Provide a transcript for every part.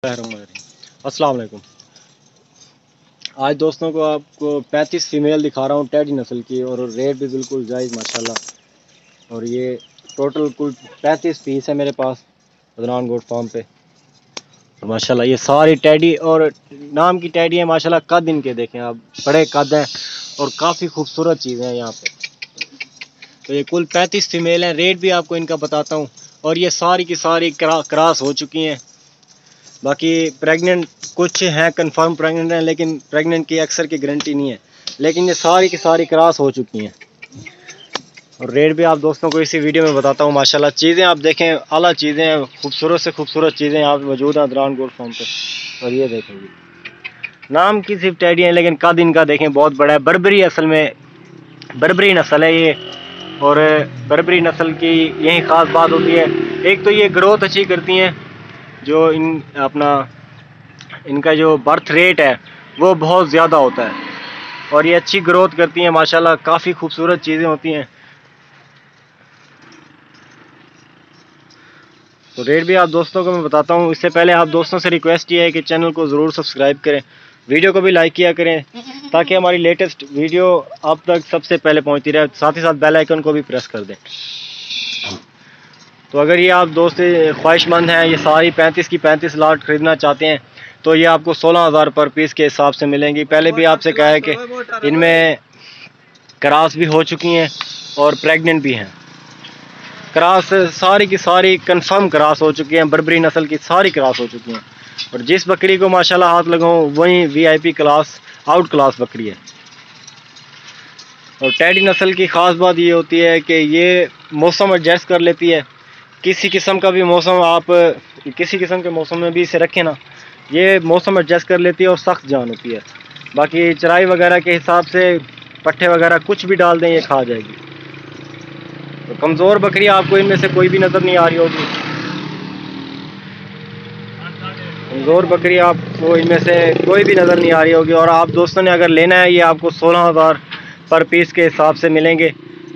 अस्सलाम वालेकुम। आज दोस्तों को आपको 35 फीमेल दिखा रहा हूँ टेडी नस्ल की, और रेट भी बिल्कुल जायज़ माशाल्लाह। और ये टोटल कुल 35 पीस है मेरे पास अदनान गोट फार्म पे। और माशाल्लाह ये सारी टेडी और नाम की टेडी है माशाल्लाह। कद इनके देखें आप, बड़े कद हैं और काफ़ी खूबसूरत चीज़ें हैं यहाँ पे। तो ये कुल 35 फीमेल हैं। रेट भी आपको इनका बताता हूँ। और ये सारी की सारी क्रॉस हो चुकी हैं। बाकी प्रेग्नेंट कुछ हैं, कंफर्म प्रेग्नेंट हैं, लेकिन प्रेग्नेंट की अक्सर की गारंटी नहीं है। लेकिन ये सारी की सारी क्रॉस हो चुकी हैं। और रेट भी आप दोस्तों को इसी वीडियो में बताता हूँ। माशाल्लाह चीज़ें आप देखें, आला चीज़ें हैं, खूबसूरत से खूबसूरत चीज़ें यहाँ पे मौजूद हैं अदनान गोट फार्म पे। और ये देखेंगे, नाम की सिर्फ टेडी है, लेकिन कद इनका देखें बहुत बड़ा है। बर्बरी असल में बर्बरी नस्ल है ये। और बर्बरी नस्ल की यही ख़ास बात होती है, एक तो ये ग्रोथ अच्छी करती हैं, जो इनका जो बर्थ रेट है वो बहुत ज़्यादा होता है। और ये अच्छी ग्रोथ करती हैं माशाल्लाह, काफ़ी खूबसूरत चीज़ें होती हैं। तो रेट भी आप दोस्तों को मैं बताता हूँ। इससे पहले आप दोस्तों से रिक्वेस्ट ये है कि चैनल को ज़रूर सब्सक्राइब करें, वीडियो को भी लाइक किया करें, ताकि हमारी लेटेस्ट वीडियो आप तक सबसे पहले पहुँचती रहे। साथ ही साथ बेल आइकन को भी प्रेस कर दें। तो अगर ये आप दोस्त ख्वाहिशमंद हैं, ये सारी 35 की 35 लाट ख़रीदना चाहते हैं, तो ये आपको 16,000 पर पीस के हिसाब से मिलेंगी। पहले भी आपसे कहा है कि इनमें क्रॉस भी हो चुकी हैं और प्रेग्नेंट भी हैं। क्रॉस सारी की सारी कंफर्म क्रॉस हो चुकी हैं, बर्बरी नस्ल की सारी क्रॉस हो चुकी हैं। और जिस बकरी को माशाल्लाह हाथ लगाऊं वही VIP क्लास आउट क्लास बकरी है। और टेडी नस्ल की ख़ास बात ये होती है कि ये मौसम एडजस्ट कर लेती है। किसी किस्म का भी मौसम, आप किसी किस्म के मौसम में भी इसे रखें ना, ये मौसम एडजस्ट कर लेती है और सख्त जान होती है। बाकी चराई वगैरह के हिसाब से पट्ठे वगैरह कुछ भी डाल दें ये खा जाएगी। तो कमज़ोर बकरी आपको इनमें से कोई भी नज़र नहीं आ रही होगी। कमज़ोर बकरी आपको इनमें से कोई भी नज़र नहीं आ रही होगी। और आप दोस्तों ने अगर लेना है, ये आपको 16,000 पर पीस के हिसाब से मिलेंगे।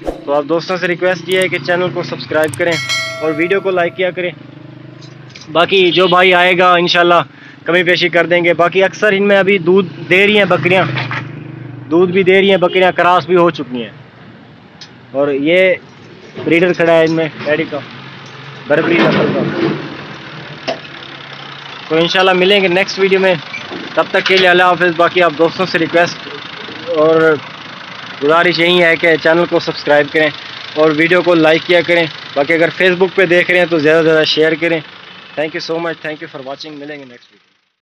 तो आप दोस्तों से रिक्वेस्ट ये है कि चैनल को सब्सक्राइब करें और वीडियो को लाइक किया करें। बाकी जो भाई आएगा इंशाल्लाह कमी पेशी कर देंगे। बाकी अक्सर इनमें अभी दूध दे रही हैं बकरियां, दूध भी दे रही हैं बकरियां, क्रॉस भी हो चुकी हैं। और ये ब्रीडर खड़ा है इनमें टेडी का, बर्बरी नस्ल का। तो इंशाल्लाह मिलेंगे नेक्स्ट वीडियो में। तब तक के लिए अल्लाह हाफ़िज़। बाकी आप दोस्तों से रिक्वेस्ट और गुजारिश यही है कि चैनल को सब्सक्राइब करें और वीडियो को लाइक किया करें। बाकी अगर फेसबुक पे देख रहे हैं तो ज़्यादा से ज़्यादा शेयर करें। Thank you so much, thank you for watching. मिलेंगे नेक्स्ट वीडियो।